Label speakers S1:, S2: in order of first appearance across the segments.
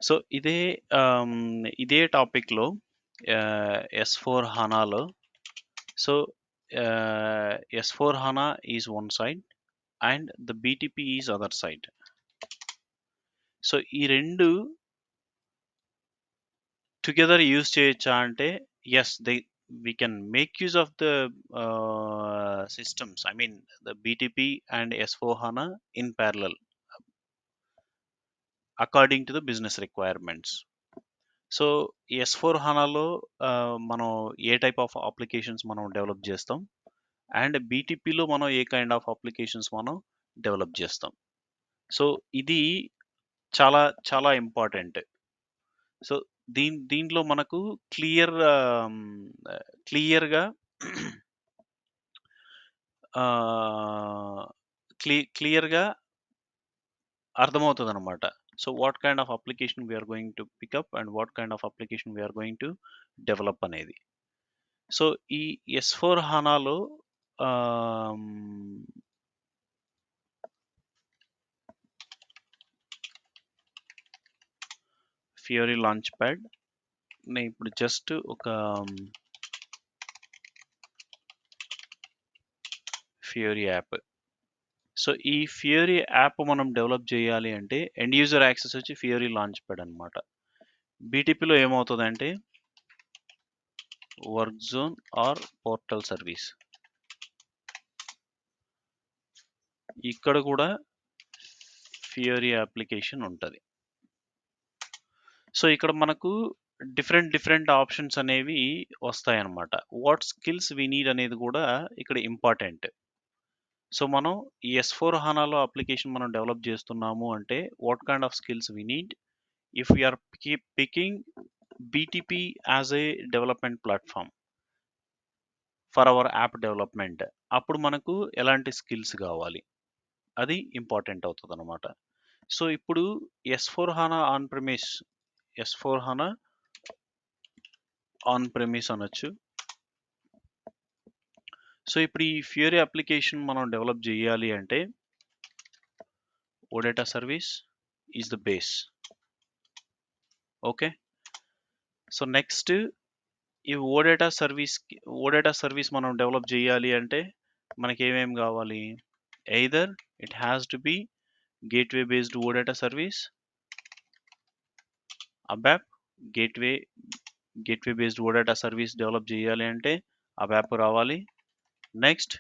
S1: So, ఇదే టాపిక్‌లో ఎస్4 హానాలో సో, ఎస్4 HANA is one side and the BTP is other side. So, ఈ 2 టుగెదర్ యూజ్ చేయొచ్చా అంటే, yes we can make use of the systems. I mean, the BTP and S/4HANA in parallel according to the business requirements. So, ఎస్4 హానాలో మనం ఏ type of applications మనం develop చేస్తాం? And బీటీపీలో మనం ఏ కైండ్ ఆఫ్ అప్లికేషన్స్ మనం డెవలప్ చేస్తాం? సో, ఇది చాలా చాలా ఇంపార్టెంట్. సో, దీంట్లో మనకు క్లియర్‌గా క్లియర్‌గా అర్థమవుతదనమాట. So, what kind of application we are going to pick up and what kind of application we are going to develop అనేది. సో, ఈ ఎస్4 హానాలో ఆహ్, ఫియోరీ లాంచ్ ప్యాడ్ నేను ఇప్పుడు జస్ట్ ఒక ఫియోరీ యాప్. సో, ఈ ఫియోరీ యాప్ మనం డెవలప్ చేయాలి అంటే ఎండ్ యూజర్ యాక్సెస్ వచ్చి ఫియోరీ లాంచ్ ప్యాడ్ అనమాట. బీటీపీలో ఏమవుతదంటే work zone or portal service. ఇక్కడ కూడా ఫియోరీ అప్లికేషన్ ఉంటది. సో, ఇక్కడ మనకు డిఫరెంట్ ఆప్షన్స్ అనేవి వస్తాయన్నమాట. వాట్ స్కిల్స్ వి నీడ్ అనేది కూడా ఇక్కడ ఇంపార్టెంట్. సో, మనం ఈ ఎస్4 హానాలో అప్లికేషన్ మనం డెవలప్ చేస్తున్నాము అంటే what kind of skills we need if we are picking BTP as a development platform for our app development. అప్పుడు మనకు ఎలాంటి స్కిల్స్ గావాలి? అది ఇంపార్టెంట్ అవుతదనమాట. సో, ఇప్పుడు S4 HANA S4 HANA on premise అనొచ్చు. సో, ఇప్పుడు ఈ ఫియోరీ అప్లికేషన్ మనం డెవలప్ జేయాలి అంటే OData service is the base. Okay. So, next ఈ ఓడేటా సర్వీస్ మనం డెవలప్ జేయాలి అంటే మనకేమేం గావాలి? Either it has to be gateway based OData service, ABAP gateway based OData service develop జేయాలి అంటే అబాప్ రావాలి. Next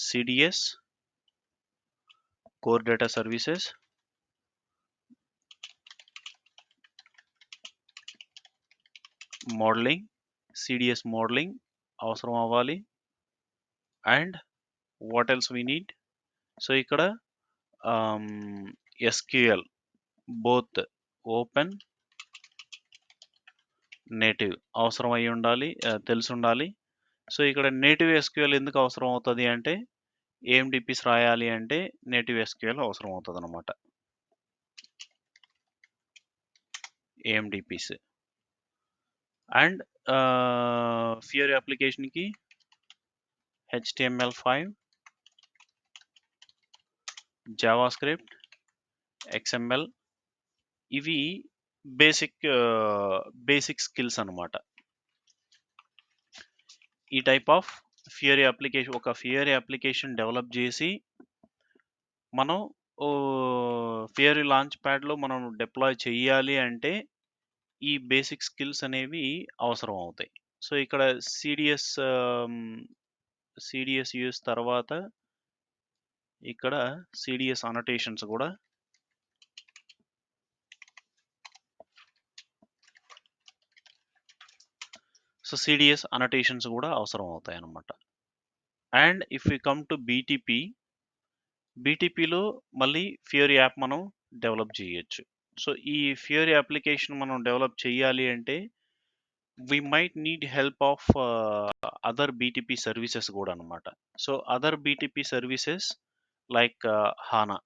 S1: CDS core data services, modeling, CDS modeling అవసరం అవ్వాలి. And what else we need? So, ఇక్కడ ఎస్‌క్యూఎల్ బోత్ ఓపెన్, నేటివ్ అవసరం అయ్యి ఉండాలి. తెలిసుండాలి. సో, ఇక్కడ నేటివ్ ఎస్‌క్యూఎల్ ఎందుకు అవసరం అవుతది అంటే ఏఎండిపిస్ రాయాలి అంటే నేటివ్ ఎస్‌క్యూఎల్ అవసరం అవుతదనమాట. ఏఎండిపిస్. అండ్ ఫియోరీ అప్లికేషన్‌కి హెచ్‌టీఎంఎల్5, జావాస్క్రిప్ట్, ఎక్స్ఎంఎల్ ఇవి బేసిక్ స్కిల్స్ అనమాట. ఈ టైప్ ఆఫ్ ఒక ఫియోరీ అప్లికేషన్ డెవలప్ జేసి మనం ఫియోరీ లాంచ్ ప్యాడ్‌లో మనం డిప్లాయ్ చెయ్యాలి అంటే ఈ బేసిక్ స్కిల్స్ అనేవి అవసరం అవుతాయి. సో, ఇక్కడ సిడిఎస్ యూజ్ తర్వాత ఇక్కడ సిడిఎస్ అనోటేషన్స్ గూడా సో, సిడిఎస్ అనోటేషన్స్ గూడా అవసరం అవుతాయన్నమాట. And if we come to బీటీపీలో మళ్ళీ ఫియోరీ యాప్ మనం డెవలప్ జేయొచ్చు. సో, ఈ ఫియోరీ అప్లికేషన్ మనం డెవలప్ చెయ్యాలి అంటే we might need help of other BTP services గూడా అనమాట. So, other BTP services like HANA.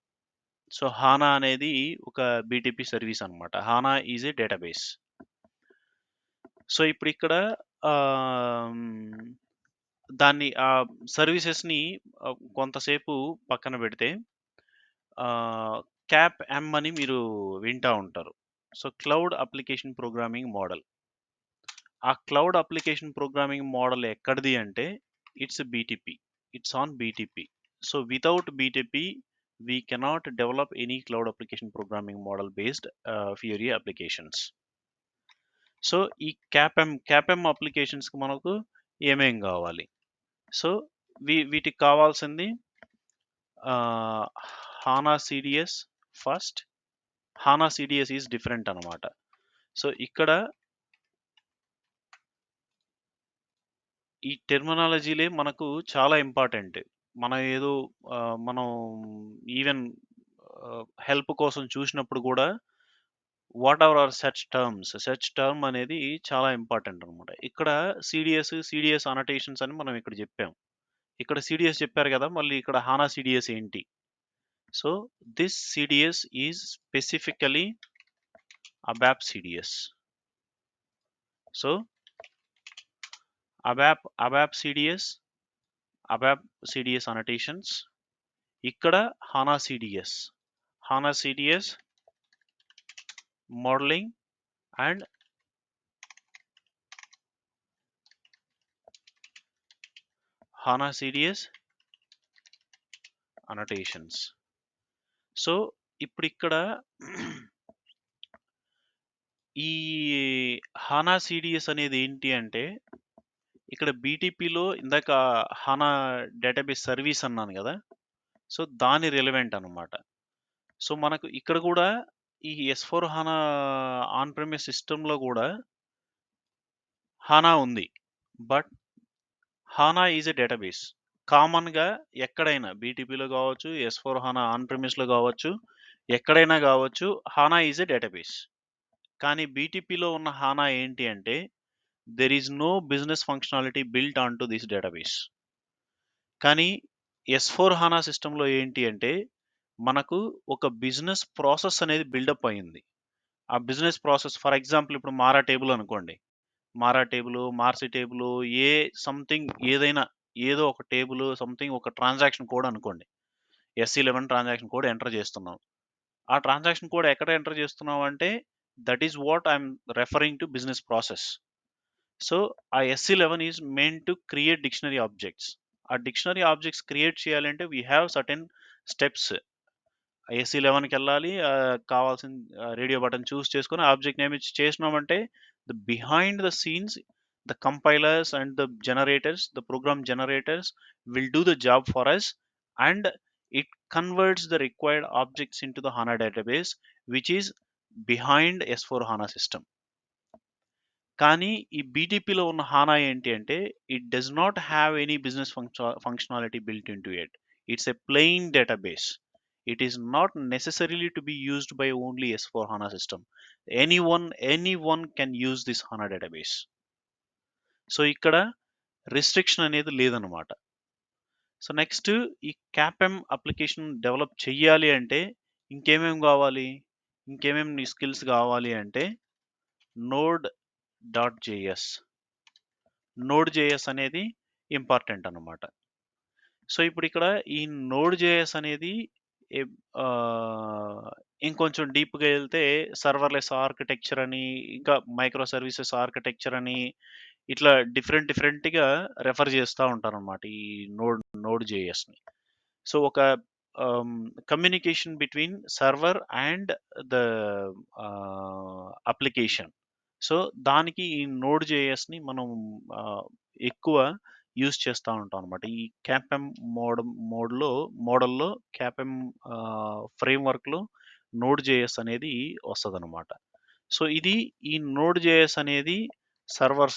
S1: So, HANA అనేది ఒక బీటీపీ సర్వీస్ అనమాట. HANA is a database. So, ఇప్పుడిక్కడ దాన్ని సర్వీసెస్‌ని కొంతసేపు పక్కన బెడితే క్యాప్ ఎమ్ అని మీరు వింటా ఉంటారు. So cloud application programming model. ఆ క్లౌడ్ అప్లికేషన్ ప్రోగ్రామింగ్ మోడల్ ఎక్కడిది అంటే it's BTP. It's on BTP. So without BTP we cannot develop any cloud application programming model based Fiori applications. So ఈ క్యాప్ఎం అప్లికేషన్స్కి మనకు ఏమేం కావాలి? సో వీటికి కావాల్సింది HANA CDS first. HANA CDS is different అనమాట. So ఇక్కడ ఈ టెర్మినాలజీలే మనకు చాలా ఇంపార్టెంట్. మనం ఈవెన్ హెల్ప్ కోసం చూసినప్పుడు కూడా whatever are search term అనేది చాలా ఇంపార్టెంట్ అనమాట. ఇక్కడ సిడిఎస్ అనటేషన్స్ అని మనం ఇక్కడ చెప్పాం. ఇక్కడ సిడిఎస్ చెప్పారు కదా, మళ్ళీ ఇక్కడ HANA CDS ఏంటి? So this CDS is specifically ABAP CDS. So ABAP CDS annotations. ఇక్కడ HANA CDS modeling and HANA CDS annotations. So ఇప్పుడు ఇక్కడ ఈ HANA CDS అనేది ఏంటి అంటే, ఇక్కడ బీటీపీలో ఇందాక HANA డేటాబేస్ సర్వీస్ అన్నాను కదా, సో దాని రిలవెంట్ అనమాట. సో మనకు ఇక్కడ కూడా ఈ S/4HANA ఆన్ ప్రెమిస్ సిస్టంలో కూడా HANA ఉంది. But HANA is a database. కామన్గా ఎక్కడైనా బీటీపీలో కావచ్చు, S/4HANA ఆన్ ప్రెమిస్లో కావచ్చు, ఎక్కడైనా కావచ్చు, HANA ఈజ్ ఎ డేటాబేస్. కానీ బీటీపీలో ఉన్న HANA ఏంటి అంటే, there is no business functionality built onto this database. కానీ S/4HANA సిస్టంలో ఏంటి అంటే, మనకు ఒక బిజినెస్ ప్రాసెస్ అనేది బిల్డప్ అయింది. ఆ బిజినెస్ ప్రాసెస్ ఫర్ ఎగ్జాంపుల్ ఇప్పుడు మారా టేబుల్ అనుకోండి. మారా టేబుల్, మార్సి టేబుల్, ఏదైనా ఏదో ఒక టేబుల్ సంథింగ్ ఒక ట్రాన్సాక్షన్ కోడ్ అనుకోండి. S11 ట్రాన్సాక్షన్ కోడ్ ఎంటర్ చేస్తున్నాం. ఆ ట్రాన్సాక్షన్ కోడ్ ఎక్కడ ఎంటర్ చేస్తున్నాం అంటే, that is what I'm referring to business process. So ఆ S11 is mean to create dictionary objects. ఆ డిక్షనరీ ఆబ్జెక్ట్స్ క్రియేట్ చేయాలంటే వీ హ్యావ్ సర్టెన్ స్టెప్స్. S11కి వెళ్ళాలి, కావాల్సిన రేడియో బటన్ చూస్ చేసుకొని ఆబ్జెక్ట్ నేమ్ ఇచ్చి చేసినామంటే the behind the scenes the compilers and the program generators will do the job for us, and it converts the required objects into the HANA database, which is behind S/4HANA system. కానీ ఈ బీటీపీలో ఉన్న HANA ఏంటి అంటే, it does not have any business functionality built in to it. It's a plain database. It is not necessarily to be used by only S/4HANA system. Anyone can use this HANA database. So ఇక్కడ restriction అనేది లేదనమాట. So next ఈ క్యాప్ఎం application develop చెయ్యాలి అంటే ఇంకేమేమి కావాలి, ఇంకేమేమి skills కావాలి అంటే Node.js అనేది ఇంపార్టెంట్ అనమాట. సో ఇప్పుడు ఇక్కడ ఈ Node.js అనేది ఇంకొంచెం డీప్గా వెళ్తే సర్వర్లెస్ ఆర్కిటెక్చర్ అని, ఇంకా మైక్రో సర్వీసెస్ ఆర్కిటెక్చర్ అని, ఇట్లా డిఫరెంట్గా రెఫర్ చేస్తూ ఉంటారు అనమాట ఈ Node.jsని. సో ఒక communication between server and the application. So దానికి ఈ Node.jsని మనం ఎక్కువ యూజ్ చేస్తూ ఉంటాం అనమాట. ఈ క్యాప్ఎం మోడల్లో క్యాప్ఎం ఫ్రేమ్వర్క్లో Node.js అనేది వస్తుంది అనమాట. సో ఇది ఈ Node.js అనేది సర్వర్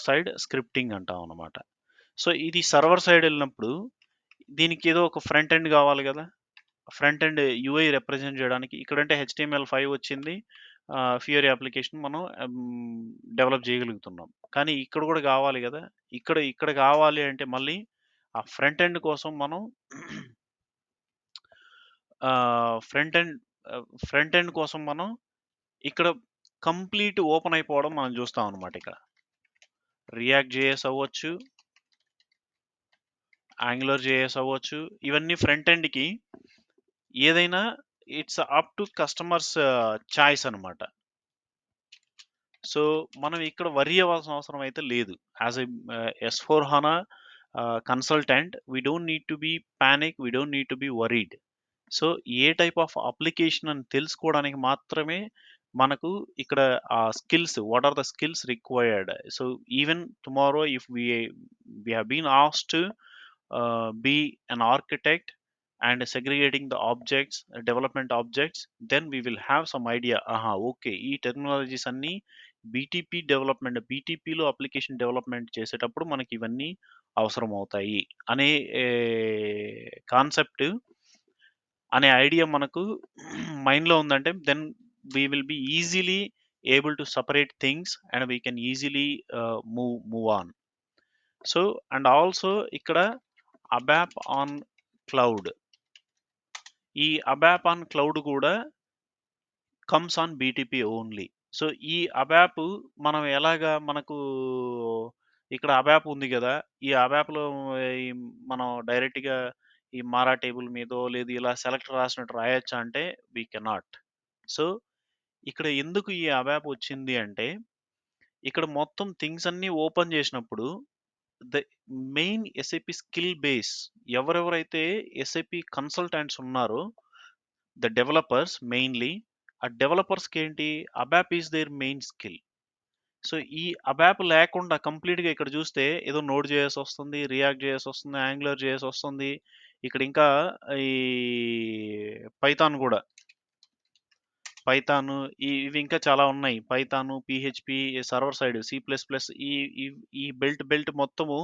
S1: సైడ్ స్క్రిప్టింగ్ అంటాం అనమాట. సో ఇది సర్వర్ సైడ్ వెళ్ళినప్పుడు దీనికి ఏదో ఒక ఫ్రంట్ ఎండ్ కావాలి కదా. ఫ్రంట్ ఎండ్ UI రిప్రజెంట్ చేయడానికి ఇక్కడంటే HTML5 వచ్చింది, ఫియరీ అప్లికేషన్ మనం డెవలప్ చేయగలుగుతున్నాం. కానీ ఇక్కడ కూడా కావాలి కదా. ఇక్కడ కావాలి అంటే మళ్ళీ ఆ ఫ్రంట్ ఎండ్ కోసం మనం ఫ్రంట్ ఎండ్ కోసం మనం ఇక్కడ కంప్లీట్ ఓపెన్ అయిపోవడం మనం చూస్తాం అనమాట. ఇక్కడ React.js అవ్వచ్చు, యాంగులర్ జేఎస్ అవ్వచ్చు. ఇవన్నీ ఫ్రంట్ ఎండ్‌కి ఏదైనా it's up to customers choice అనమాట. సో, మనం ఇక్కడ వర్రీ అవ్వాల్సిన అవసరం అయితే లేదు. As a S/4HANA consultant we don't need to be panic. We don't need to be worried. So, ఏ టైప్ ఆఫ్ అప్లికేషన్ అని తెలుసుకోవడానికి మాత్రమే మనకు ఇక్కడ skills what are the skills required. So, even tomorrow if we have been asked to be an architect and segregating the objects, development objects, then we will have some idea. Aha, okay, ఈ technologies అన్నీ బీటీపీలో application development చేసేటప్పుడు మనకి ఇవన్నీ అవసరం అవుతాయి అనే concept, అనే idea మనకు మైండ్లో ఉందంటే then we will be easily able to separate things and we can easily move on. So and also ఇక్కడ ABAP ఆన్ క్లౌడ్, ఈ ABAP ఆన్ క్లౌడ్ కూడా comes on BTP only. So ఈ ABAP మనం ఎలాగా మనకు ఇక్కడ ABAP ఉంది కదా, ఈ ABAPలో ఈ మనం డైరెక్ట్గా ఈ మారా టేబుల్ మీదో లేదు ఇలా సెలెక్ట్ రాసినట్టు రాయొచ్చా అంటే వీ కెనాట్. సో ఇక్కడ ఎందుకు ఈ ABAP వచ్చింది అంటే ఇక్కడ మొత్తం థింగ్స్ అన్నీ ఓపెన్ చేసినప్పుడు the main SAP skill base ఎవరెవరైతే ఎస్ఏపి కన్సల్టెంట్స్ ఉన్నారో ద డెవలపర్స్ మెయిన్లీ, ఆ డెవలపర్స్కి ఏంటి ABAP is their main skill. So ఈ అబాప్ లేకుండా కంప్లీట్గా ఇక్కడ చూస్తే ఏదో నోడ్ జేఎస్ వస్తుంది, రియాక్ట్ జేఎస్ వస్తుంది, యాంగులర్ జేఎస్ వస్తుంది, ఇక్కడ ఇంకా ఈ పైథాన్ కూడా, పైథాన్ ఇవి ఇంకా చాలా ఉన్నాయి, Python, PHP, server side, C++, ఈ ఈ బెల్ట్ మొత్తము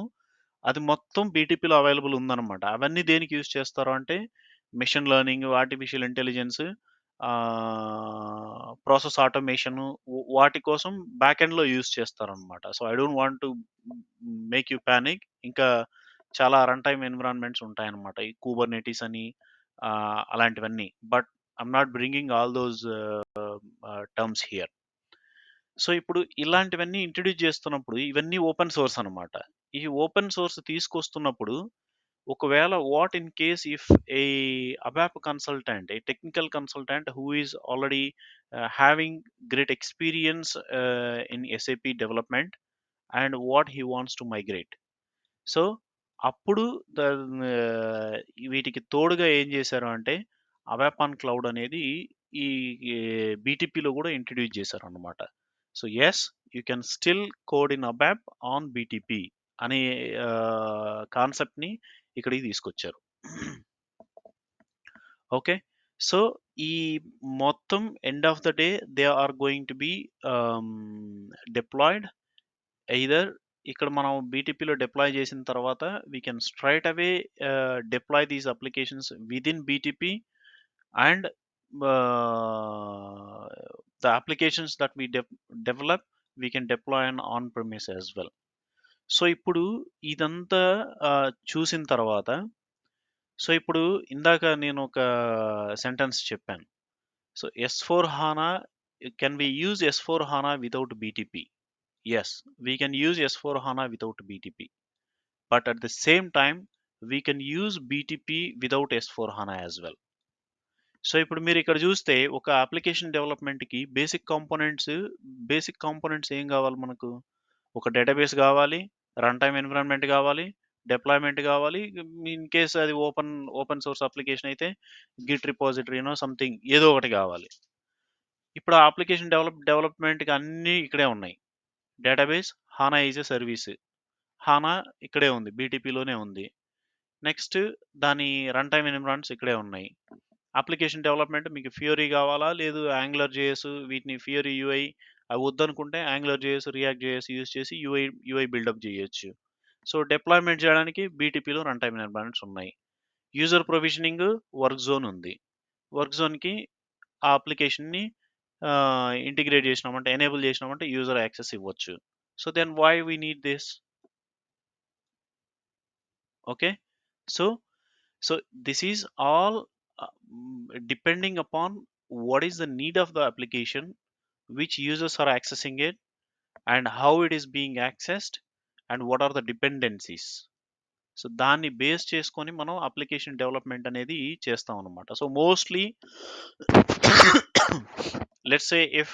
S1: అది మొత్తం బీటీపీలో అవైలబుల్ ఉందన్నమాట. అవన్నీ దేనికి యూజ్ చేస్తారు అంటే machine learning, artificial intelligence, process automation, వాటి కోసం బ్యాక్ ఎండ్లో యూజ్ చేస్తారనమాట. So I don't want to make you panic. ఇంకా చాలా రన్ టైమ్ ఎన్విరాన్మెంట్స్ ఉంటాయన్నమాట, ఈ కూబర్నెటీస్ అని అలాంటివన్నీ. But I'm not bringing all those terms here. So ఇప్పుడు ఇలాంటివన్నీ ఇంట్రడ్యూస్ చేస్తున్నప్పుడు ఇవన్నీ ఓపెన్ సోర్స్ అనమాట. ఈ ఓపెన్ సోర్స్ తీసుకొస్తున్నప్పుడు ఒకవేళ what in case if a ABAP consultant, a technical consultant who is already having great experience in SAP development and what he wants to migrate. So అప్పుడు వీటికి తోడుగా ఏం చేశారు అంటే అబాప్ ఆన్ క్లౌడ్ అనేది ఈ బీటీపీలో కూడా ఇంట్రడ్యూస్ చేశారు అనమాట. So yes, you can still code in ABAP on BTP అనే కాన్సెప్ట్ని ఇక్కడికి తీసుకొచ్చారు. ఓకే, సో ఈ మొత్తం end of the day they are going to be deployed either. ఇక్కడ మనం బీటీపీలో డిప్లాయ్ చేసిన తర్వాత we can straight away deploy these applications within BTP and the applications that we develop we can deploy on premise as well. So ఇప్పుడు ఇదంతా చూసిన తర్వాత, so ఇప్పుడు ఇందాక నేను ఒక సెంటెన్స్ చెప్పాను. So S/4HANA, can we use S/4HANA without BTP? Yes, we can use S/4HANA without BTP, but at the same time we can use BTP without S/4HANA as well. So ఇప్పుడు మీరు ఇక్కడ చూస్తే ఒక అప్లికేషన్ డెవలప్మెంట్కి basic components ఏం కావాలి మనకు? ఒక డేటాబేస్ కావాలి, రన్ టైమ్ ఎన్విరాన్మెంట్ కావాలి, డిప్లాయ్మెంట్ కావాలి, ఇన్ కేస్ అది ఓపెన్ సోర్స్ అప్లికేషన్ అయితే గిట్ రిపాజిటరీనో సంథింగ్ ఏదో ఒకటి కావాలి. ఇప్పుడు ఆ అప్లికేషన్ డెవలప్మెంట్కి అన్నీ ఇక్కడే ఉన్నాయి. డేటాబేస్ హానా ఈజ్ ఎ సర్వీస్, హానా ఇక్కడే ఉంది, బీటీపీలోనే ఉంది. నెక్స్ట్ దాని రన్ టైమ్ ఎన్విరాన్మెంట్స్ ఇక్కడే ఉన్నాయి. అప్లికేషన్ డెవలప్మెంట్ మీకు ఫ్యూరీ కావాలా, లేదు యాంగులర్ జేఎస్, వీటిని ఫ్యూరీ యూఐ అవి వద్దనుకుంటే Angular JS, React JS use చేసి యూఐ బిల్డప్ చేయొచ్చు. సో డిప్లాయ్మెంట్ చేయడానికి బీటీపీలో రన్ టైమ్ ఎన్విరాన్మెంట్స్ ఉన్నాయి. యూజర్ ప్రొవిజనింగ్ వర్క్ జోన్ ఉంది, వర్క్ జోన్కి ఆ అప్లికేషన్ని ఇంటిగ్రేట్ చేసినామంటే, ఎనేబుల్ చేసినామంటే యూజర్ యాక్సెస్ ఇవ్వచ్చు. So then why we need this? Okay, so this is all depending upon what is the need of the application, which users are accessing it, and how it is being accessed, and what are the dependencies. So దాన్ని base చేసుకొని మనం application development అనేది చేస్తాం అనమాట. So mostly let's say if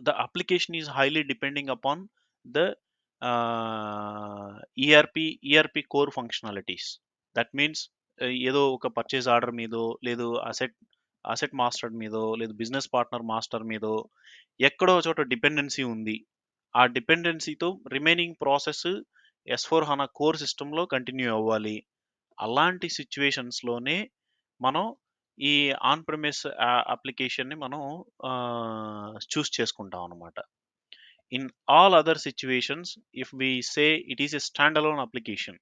S1: the application is highly depending upon the ERP core functionalities. That means ఏదో ఒక purchase order మీదో లేదు అసెట్ మాస్టర్ మీదో లేదు బిజినెస్ పార్ట్నర్ మాస్టర్ మీదో ఎక్కడో చోట డిపెండెన్సీ ఉంది. ఆ డిపెండెన్సీతో remaining process S4 HANA core సిస్టంలో కంటిన్యూ అవ్వాలి. అలాంటి సిచ్యువేషన్స్లోనే మనం ఈ ఆన్ ప్రిమిస్ అప్లికేషన్ని మనం చూస్ చేసుకుంటాం అనమాట. In all other situations if we say it is a standalone application,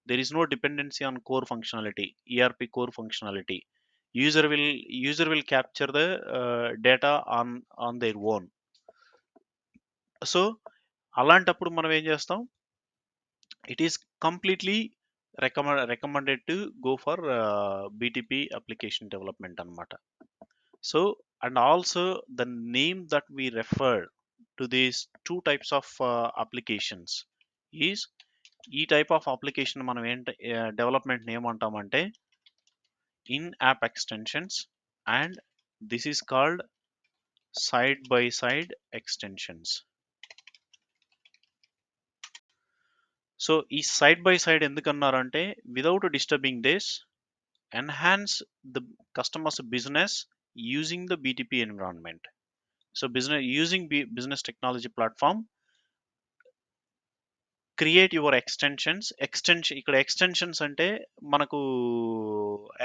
S1: there is no dependency on core functionality, ERP core functionality. User will capture the data on their own. So అలాంటప్పుడు మనం ఏం చేస్తాం, it is completely recommended to go for BTP application development అన్నమాట. So and also the name that we refer to these two types of applications is ఈ type of application మనం ఏంటి development ఏమంటామంటే in app extensions and this is called side by side extensions. So ఈ side by side ఎందుకన్నారంటే without disturbing this enhance the customers business using the BTP environment. So using business technology platform create your extensions. ఇక్కడ extensions అంటే మనకు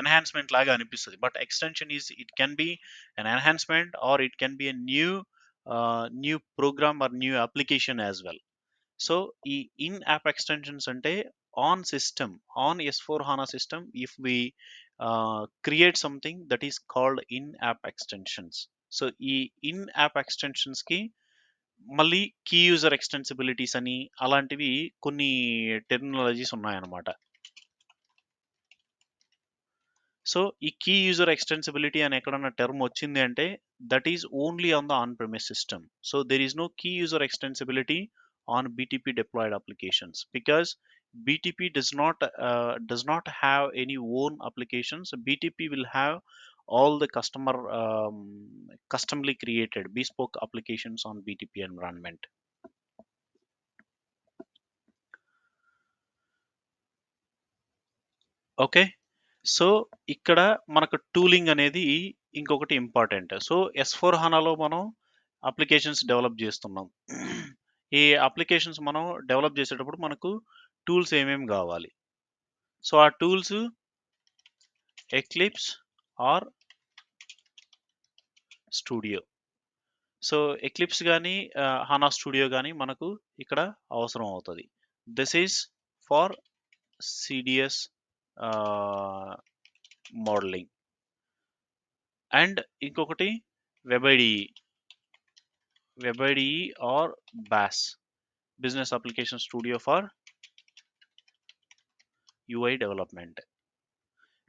S1: enhancement లాగా అనిపిస్తుంది, but extension is it can be an enhancement or it can be a new program are new application as well. So ఈ in app extensions అంటే on system, on S4 HANA system if we create something that is called in app extensions. So ఈ in app ఎక్స్టెన్షన్స్కి మళ్ళీ key user ఎక్స్టెన్సిబిలిటీస్ అని అలాంటివి కొన్ని terminologies ఉన్నాయన్నమాట. So ఈ కీ యూజర్ ఎక్స్టెన్సిబిలిటీ అని ఎక్కడన్నా టర్మ్ వచ్చింది అంటే that is only on the on premise system. So there is no key user extensibility on BTP deployed applications because BTP does not have any own applications. BTP will have all the customly created bespoke applications on BTP environment. Okay, so ఇక్కడ మనకు tooling అనేది ఇంకొకటి important. So S4 HANAలో మనం applications develop చేస్తున్నాం. ఈ applications మనం develop చేసేటప్పుడు మనకు టూల్స్ ఏమేమి కావాలి? సో ఆ tools Eclipse or studio. So Eclipse కానీ HANA స్టూడియో కానీ మనకు ఇక్కడ అవసరం అవుతుంది. This is for CDS modelling. And ఇంకొకటి WebIDE or BAS, business application studio for UI development.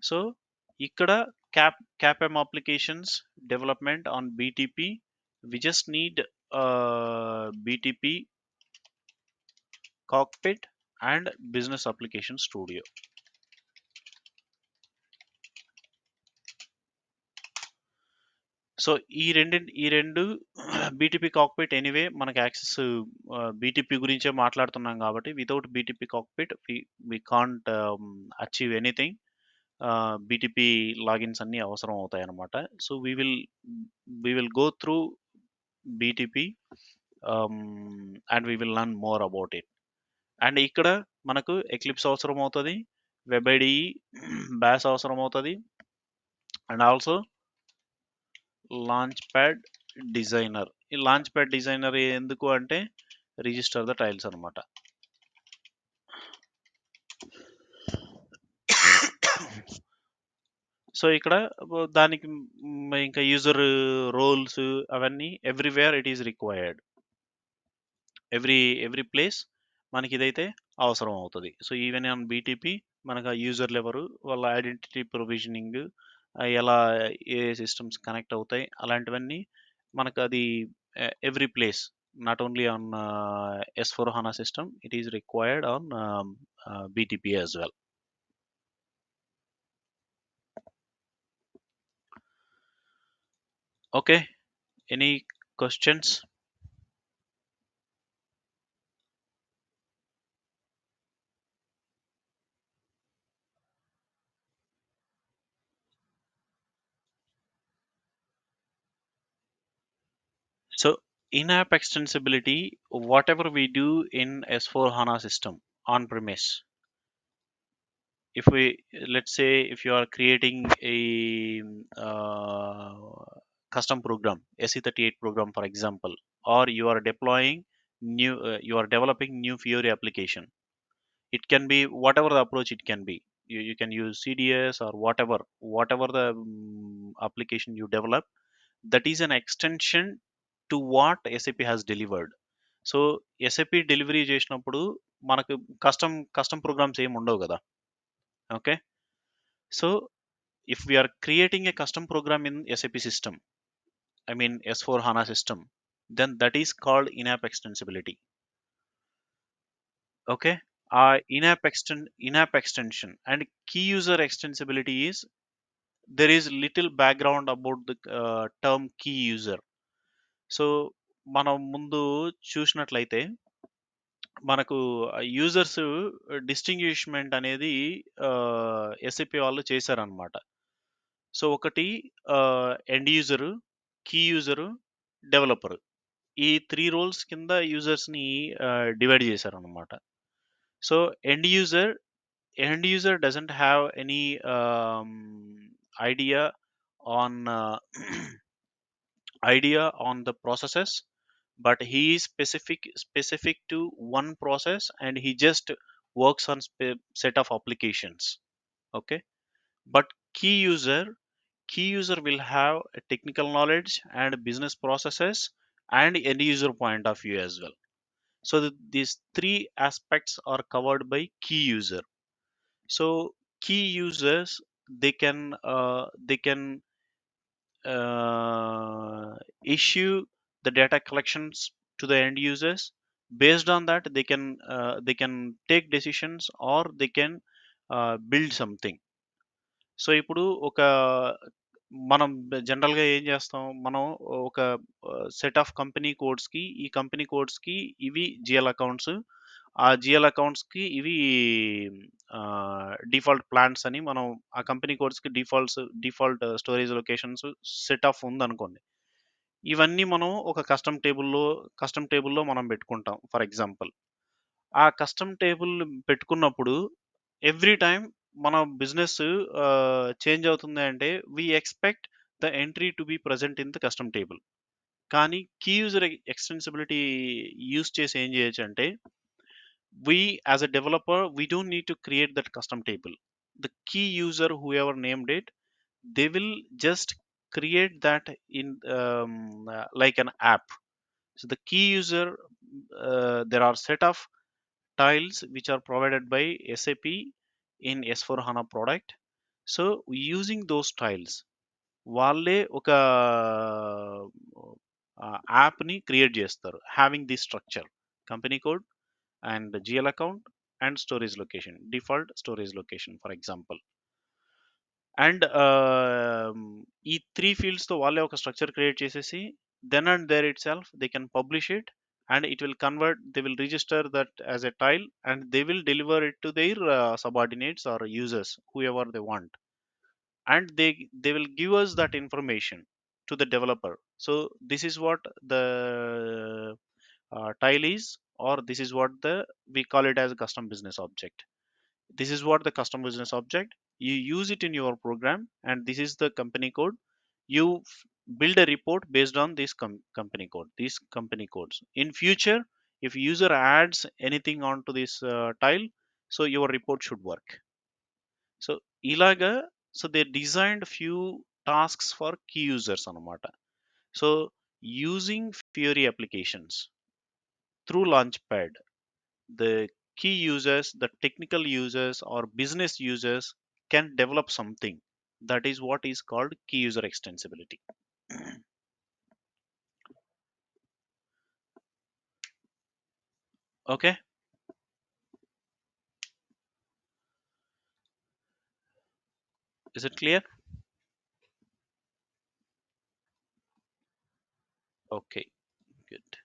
S1: So ఇక్కడ CAPM applications development on BTP, we just need BTP cockpit and business application studio. So ఈ రెండు BTP cockpit anyway మనకి access BTP గురించే మాట్లాడుతున్నాం కాబట్టి without BTP cockpit we can't achieve anything. BTP logins అన్నీ అవసరం అవుతాయి అన్నమాట. So we will go through BTP and we will learn more about it. And ఇక్కడ మనకు ఎక్లిప్స్ అవసరం అవుతుంది, WebIDE BAS అవసరం అవుతుంది, and also launch pad designer. ఈ లాంచ్ ప్యాడ్ డిజైనర్ ఎందుకు అంటే రిజిస్టర్ ద టైల్స్ అనమాట. సో ఇక్కడ దానికి ఇంకా యూజర్ రోల్స్ అవన్నీ everywhere it is required. Every place మనకి ఇదైతే అవసరం అవుతుంది. సో ఈవెన్ ఆన్ BTP మనకు ఆ యూజర్లు ఎవరు, వాళ్ళ ఐడెంటిటీ ప్రొవిజనింగ్, ఎలా ఏ సిస్టమ్స్ కనెక్ట్ అవుతాయి అలాంటివన్నీ మనకు అది every place not only on S4 HANA system, it is required on BTP as well. Okay, any questions? So in-app extensibility, whatever we do in S4 HANA system on premise, if we, let's say if you are creating a uh, custom program, SE38 program for example, or you are deploying new you are developing new Fiori application, it can be whatever the approach it can be. You can use CDS or whatever the application you develop, that is an extension to what SAP has delivered. So SAP delivery చేసినప్పుడు మనకు custom programmes ఏమి ఉండవు కదా. Okay, so if we are creating a custom program in SAP system, I mean S4 HANA system, then that is called in-app extensibility. Okay, in-app extension and key user extensibility is, there is little background about the term key user. So మనం ముందు చూసినట్లయితే మనకు users డిస్టింగ్విష్మెంట్ అనేది SAP వాళ్ళు చేశారనమాట. So ఒకటి end user, key user, developer, ఈ 3 roles కింద యూజర్స్‌ని డివైడ్ చేశారనమాట. So end user doesn't have any idea on idea on the processes, but he is specific to one process and he just works on set of applications. Okay, but key user key user will have a technical knowledge and business processes and end user point of view as well. So these three aspects are covered by key user. So key users, they can issue the data collections to the end users. Based on that, they can take decisions or they can build something. So ఇప్పుడు ఒక మనం జనరల్‌గా ఏం చేస్తాం, మనం ఒక set of company కోడ్స్‌కి, ఈ company కోడ్స్‌కి ఇవి జిఎల్ అకౌంట్స్, ఆ జిఎల్ అకౌంట్స్‌కి ఇవి డిఫాల్ట్ ప్లాన్స్ అని మనం ఆ కంపెనీ కోడ్స్‌కి default storage locations set of ఉందనుకోండి. ఇవన్నీ మనం ఒక కస్టమ్ టేబుల్‌లో మనం పెట్టుకుంటాం ఫర్ ఎగ్జాంపుల్. ఆ కస్టమ్ టేబుల్ పెట్టుకున్నప్పుడు ఎవ్రీ టైమ్ మన బిజినెస్ చేంజ్ అవుతుంది అంటే we expect the entry to be present in the custom table. కానీ కీ యూజర్ ఎక్స్టెన్సిబిలిటీ యూస్ చేసి ఏం చేయొచ్చు అంటే, we as a developer we don't need to create that custom table. The key user, whoever named it, they will just create that in like an app. So the key user, there are set of tiles which are provided by SAP in S4 HANA product. So using those tiles, వాళ్ళే ఒక యాప్ని create చేస్తారు having the structure, company code and GL account and storage location, default storage location for example. And ఈ 3 ఫీల్డ్స్‌తో వాళ్ళే ఒక structure create చేసేసి, then and there itself they can publish it and it will convert, they will register that as a tile and they will deliver it to their subordinates or users, whoever they want. And they will give us that information to the developer. So this is what the tile is, or this is what the we call it as a custom business object. This is what the custom business object, you use it in your program and this is the company code. You build a report based on this company code, these company codes. In future, if user adds anything onto this tile, so your report should work. So ilaga, so they designed few tasks for key users anamata. So using Fiori applications through Launchpad, the key users, the technical users or business users can develop something. That is what is called key user extensibility. Okay. Is it clear? Okay, good.